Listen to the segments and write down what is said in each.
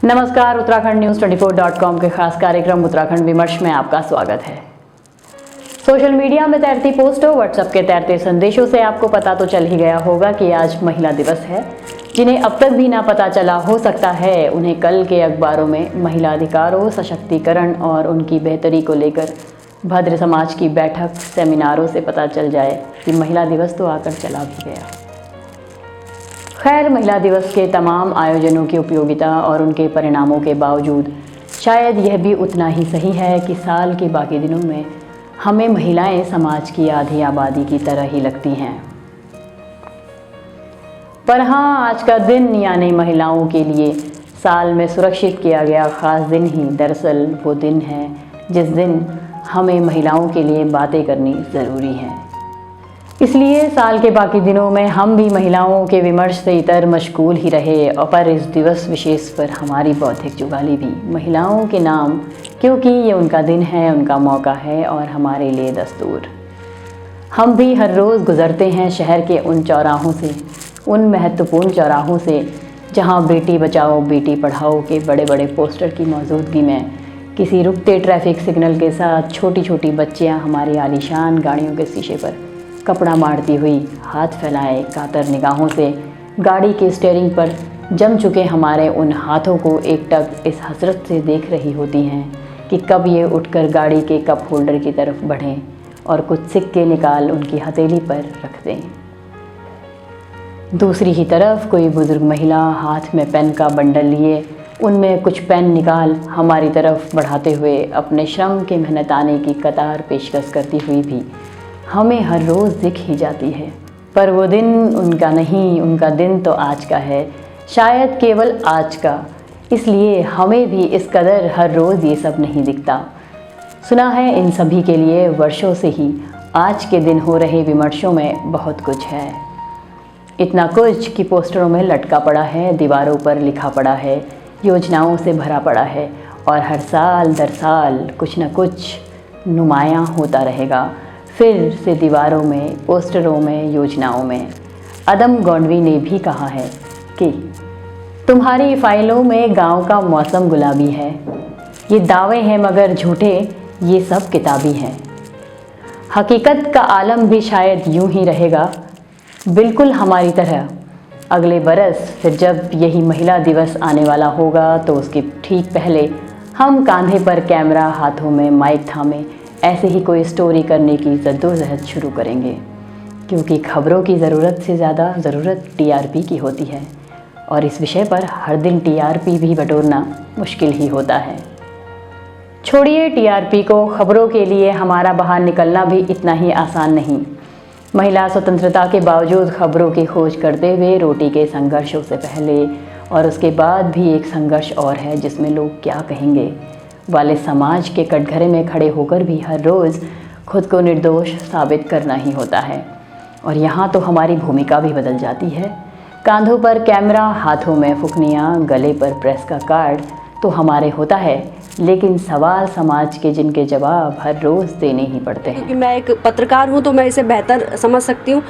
नमस्कार, Uttarakhand news 24.com के खास कार्यक्रम उत्तराखंड विमर्श में आपका स्वागत है। सोशल मीडिया में तैरती पोस्टों, व्हाट्सएप के तैरते संदेशों से आपको पता तो चल ही गया होगा कि आज महिला दिवस है। जिन्हें अब तक भी ना पता चला हो सकता है उन्हें कल के अखबारों में महिला अधिकारों, सशक्तिकरण और उनकी बेहतरी को लेकर भद्र समाज की बैठक, सेमिनारों से पता चल जाए कि महिला दिवस तो आकर चला भी गया। खैर, महिला दिवस के तमाम आयोजनों की उपयोगिता और उनके परिणामों के बावजूद शायद यह भी उतना ही सही है कि साल के बाकी दिनों में हमें महिलाएं समाज की आधी आबादी की तरह ही लगती हैं। पर हाँ, आज का दिन यानी महिलाओं के लिए साल में सुरक्षित किया गया खास दिन ही दरअसल वो दिन है जिस दिन हमें महिलाओं के लिए बातें करनी ज़रूरी है। इसलिए साल के बाकी दिनों में हम भी महिलाओं के विमर्श से इतर मशगूल ही रहे, और पर इस दिवस विशेष पर हमारी बौद्धिक जुगाली भी महिलाओं के नाम, क्योंकि ये उनका दिन है, उनका मौका है और हमारे लिए दस्तूर। हम भी हर रोज़ गुज़रते हैं शहर के उन चौराहों से, उन महत्वपूर्ण चौराहों से जहाँ बेटी बचाओ बेटी पढ़ाओ के बड़े बड़े पोस्टर की मौजूदगी में किसी रुकते ट्रैफिक सिग्नल के साथ छोटी छोटी बच्चियाँ हमारी आलीशान गाड़ियों के शीशे पर कपड़ा मारती हुई हाथ फैलाए कातर निगाहों से गाड़ी के स्टीयरिंग पर जम चुके हमारे उन हाथों को एकटक इस हसरत से देख रही होती हैं कि कब ये उठकर गाड़ी के कप होल्डर की तरफ बढ़ें और कुछ सिक्के निकाल उनकी हथेली पर रख दें। दूसरी ही तरफ कोई बुजुर्ग महिला हाथ में पेन का बंडल लिए उनमें कुछ पेन निकाल हमारी तरफ बढ़ाते हुए अपने श्रम के मेहनताने की कतार पेशकश करती हुई भी हमें हर रोज़ दिख ही जाती है। पर वो दिन उनका नहीं, उनका दिन तो आज का है, शायद केवल आज का। इसलिए हमें भी इस कदर हर रोज़ ये सब नहीं दिखता। सुना है इन सभी के लिए वर्षों से ही आज के दिन हो रहे विमर्शों में बहुत कुछ है। इतना कुछ कि पोस्टरों में लटका पड़ा है, दीवारों पर लिखा पड़ा है, योजनाओं से भरा पड़ा है और हर साल दर साल कुछ न कुछ नुमायाँ होता रहेगा। फिर से दीवारों में, पोस्टरों में, योजनाओं में। अदम गौंडवी ने भी कहा है कि तुम्हारी फाइलों में गांव का मौसम गुलाबी है, ये दावे हैं मगर झूठे, ये सब किताबी हैं। हकीकत का आलम भी शायद यूं ही रहेगा, बिल्कुल हमारी तरह। अगले बरस फिर जब यही महिला दिवस आने वाला होगा तो उसके ठीक पहले हम कांधे पर कैमरा, हाथों में माइक थामे ऐसे ही कोई स्टोरी करने की जद्दोजहद शुरू करेंगे, क्योंकि खबरों की ज़रूरत से ज़्यादा ज़रूरत टीआरपी की होती है और इस विषय पर हर दिन टीआरपी भी बटोरना मुश्किल ही होता है। छोड़िए टीआरपी को, खबरों के लिए हमारा बाहर निकलना भी इतना ही आसान नहीं। महिला स्वतंत्रता के बावजूद खबरों की खोज करते हुए रोटी के संघर्षों से पहले और उसके बाद भी एक संघर्ष और है जिसमें लोग क्या कहेंगे वाले समाज के कटघरे में खड़े होकर भी हर रोज़ खुद को निर्दोष साबित करना ही होता है। और यहाँ तो हमारी भूमिका भी बदल जाती है। कांधों पर कैमरा, हाथों में फुकनियाँ, गले पर प्रेस का कार्ड तो हमारे होता है, लेकिन सवाल समाज के जिनके जवाब हर रोज़ देने ही पड़ते हैं। क्योंकि मैं एक पत्रकार हूँ तो मैं इसे बेहतर समझ सकती हूँ।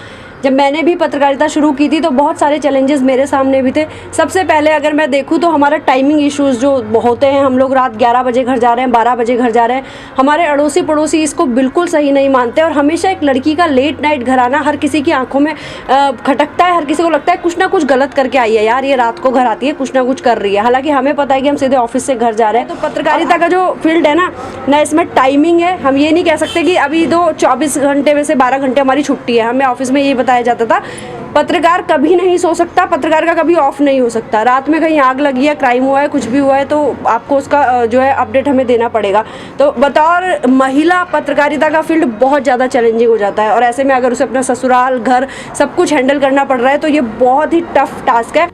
जब मैंने भी पत्रकारिता शुरू की थी तो बहुत सारे चैलेंजेस मेरे सामने भी थे। सबसे पहले अगर मैं देखूँ तो हमारा टाइमिंग इश्यूज़ जो होते हैं, हम लोग रात 11 बजे घर जा रहे हैं, 12 बजे घर जा रहे हैं, हमारे अड़ोसी पड़ोसी इसको बिल्कुल सही नहीं मानते और हमेशा एक लड़की का लेट नाइट घर आना हर किसी की आंखों में खटकता है। हर किसी को लगता है कुछ ना कुछ गलत करके आई है, यार ये रात को घर आती है, कुछ ना कुछ कर रही है। हालांकि हमें पता है कि हम सीधे ऑफिस से घर जा रहे हैं। तो पत्रकारिता का जो फील्ड है ना इसमें टाइमिंग है। हम ये नहीं कह सकते कि अभी तो 24 घंटे में से 12 घंटे हमारी छुट्टी है। हमें ऑफिस में ये बताया जाता था पत्रकार कभी नहीं सो सकता, पत्रकार का कभी ऑफ नहीं हो सकता। रात में कहीं आग लगी है, क्राइम हुआ है, कुछ भी हुआ है तो आपको उसका जो है अपडेट हमें देना पड़ेगा। तो बतौर महिला पत्रकारिता का फील्ड बहुत ज़्यादा चैलेंजिंग हो जाता है और ऐसे में अगर उसे अपना ससुराल, घर सब कुछ हैंडल करना पड़ रहा है तो ये बहुत ही टफ टास्क है।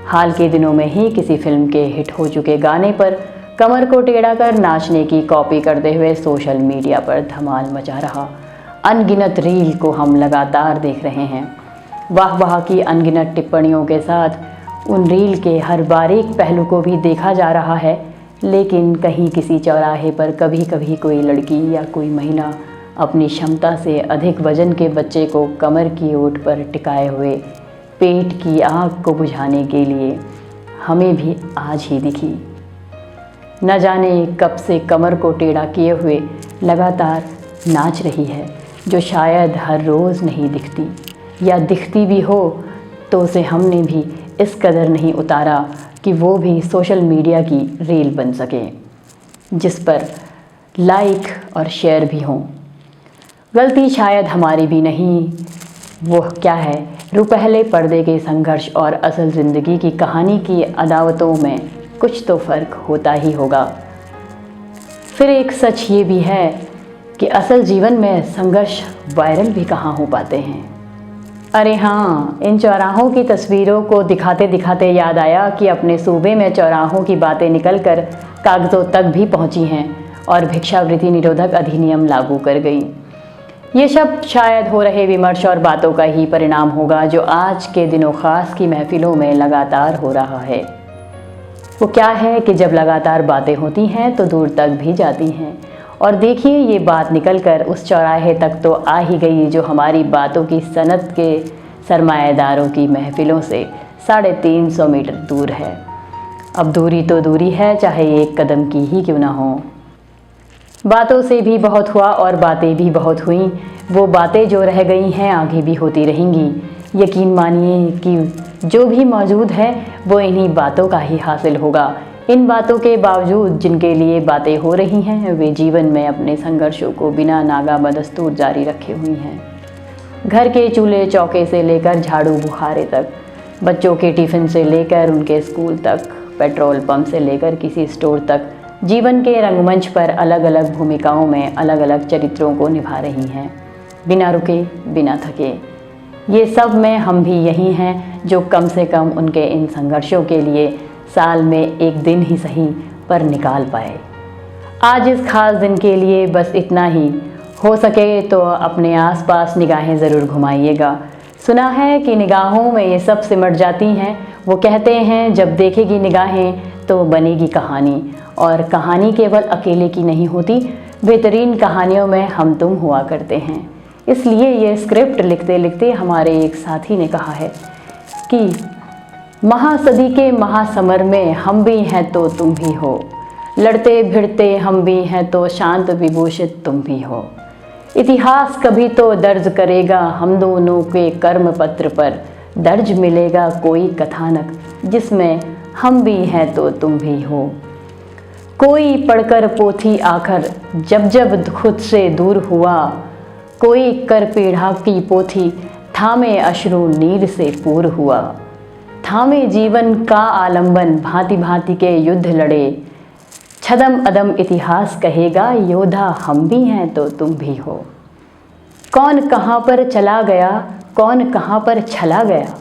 हाल के दिनों में ही किसी फिल्म के हिट हो चुके गाने पर कमर को टेढ़ा कर नाचने की कॉपी करते हुए सोशल मीडिया पर धमाल मचा रहा अनगिनत रील को हम लगातार देख रहे हैं। वाह वाह की अनगिनत टिप्पणियों के साथ उन रील के हर बारीक पहलू को भी देखा जा रहा है, लेकिन कहीं किसी चौराहे पर कभी कभी कोई लड़की या कोई महिला अपनी क्षमता से अधिक वजन के बच्चे को कमर की ओट पर टिकाए हुए पेट की आग को बुझाने के लिए हमें भी आज ही दिखी। न जाने कब से कमर को टेढ़ा किए हुए लगातार नाच रही है, जो शायद हर रोज़ नहीं दिखती, या दिखती भी हो तो उसे हमने भी इस कदर नहीं उतारा कि वो भी सोशल मीडिया की रील बन सके, जिस पर लाइक और शेयर भी हों। गलती शायद हमारी भी नहीं, वो क्या है, रुपहले पर्दे के संघर्ष और असल ज़िंदगी की कहानी की अदावतों में कुछ तो फ़र्क होता ही होगा। फिर एक सच ये भी है कि असल जीवन में संघर्ष वायरल भी कहाँ हो पाते हैं। अरे हाँ, इन चौराहों की तस्वीरों को दिखाते दिखाते याद आया कि अपने सूबे में चौराहों की बातें निकलकर कागज़ों तक भी पहुँची हैं और भिक्षावृत्ति निरोधक अधिनियम लागू कर गई। ये सब शायद हो रहे विमर्श और बातों का ही परिणाम होगा, जो आज के दिनों ख़ास की महफिलों में लगातार हो रहा है। वो क्या है कि जब लगातार बातें होती हैं तो दूर तक भी जाती हैं, और देखिए ये बात निकलकर उस चौराहे तक तो आ ही गई जो हमारी बातों की सनत के सरमाएदारों की महफिलों से 350 मीटर दूर है। अब दूरी तो दूरी है, चाहे एक कदम की ही क्यों ना हो। बातों से भी बहुत हुआ और बातें भी बहुत हुईं। वो बातें जो रह गई हैं आगे भी होती रहेंगी। यकीन मानिए कि जो भी मौजूद है वो इन्हीं बातों का ही हासिल होगा। इन बातों के बावजूद जिनके लिए बातें हो रही हैं, वे जीवन में अपने संघर्षों को बिना नागा बदस्तूर जारी रखे हुई हैं। घर के चूल्हे चौके से लेकर झाड़ू बुखारे तक, बच्चों के टिफ़िन से लेकर उनके स्कूल तक, पेट्रोल पंप से लेकर किसी स्टोर तक, जीवन के रंगमंच पर अलग अलग भूमिकाओं में अलग अलग चरित्रों को निभा रही हैं, बिना रुके बिना थके। ये सब में हम भी यही हैं जो कम से कम उनके इन संघर्षों के लिए साल में एक दिन ही सही पर निकाल पाए। आज इस खास दिन के लिए बस इतना ही। हो सके तो अपने आसपास निगाहें ज़रूर घुमाइएगा। सुना है कि निगाहों में ये सब सिमट जाती हैं। वो कहते हैं जब देखेगी निगाहें तो बनेगी कहानी, और कहानी केवल अकेले की नहीं होती, बेहतरीन कहानियों में हम तुम हुआ करते हैं। इसलिए ये स्क्रिप्ट लिखते लिखते हमारे एक साथी ने कहा है कि महासदी के महासमर में हम भी हैं तो तुम भी हो, लड़ते भिड़ते हम भी हैं तो शांत विभूषित तुम भी हो। इतिहास कभी तो दर्ज करेगा हम दोनों के कर्म पत्र पर, दर्ज मिलेगा कोई कथानक जिसमें हम भी हैं तो तुम भी हो। कोई पढ़कर पोथी आखर जब जब खुद से दूर हुआ, कोई कर पीढ़ा की पोथी थामे अश्रु नीर से पूर हुआ। थामे जीवन का आलंबन भांति भांति के युद्ध लड़े, छदम अदम इतिहास कहेगा योद्धा हम भी हैं तो तुम भी हो। कौन कहाँ पर चला गया, कौन कहाँ पर छला गया,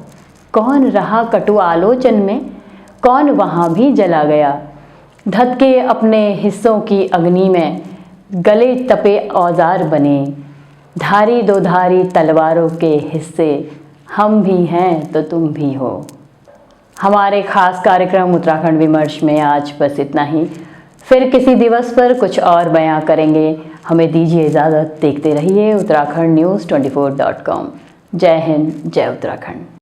कौन रहा कटु आलोचन में, कौन वहाँ भी जला गया। धधके अपने हिस्सों की अग्नि में, गले तपे औजार बने, धारी दो धारी तलवारों के हिस्से हम भी हैं तो तुम भी हो। हमारे खास कार्यक्रम उत्तराखंड विमर्श में आज बस इतना ही। फिर किसी दिवस पर कुछ और बयां करेंगे। हमें दीजिए इजाज़त। देखते रहिए उत्तराखंड न्यूज़ 24.com। जय हिंद, जय उत्तराखंड।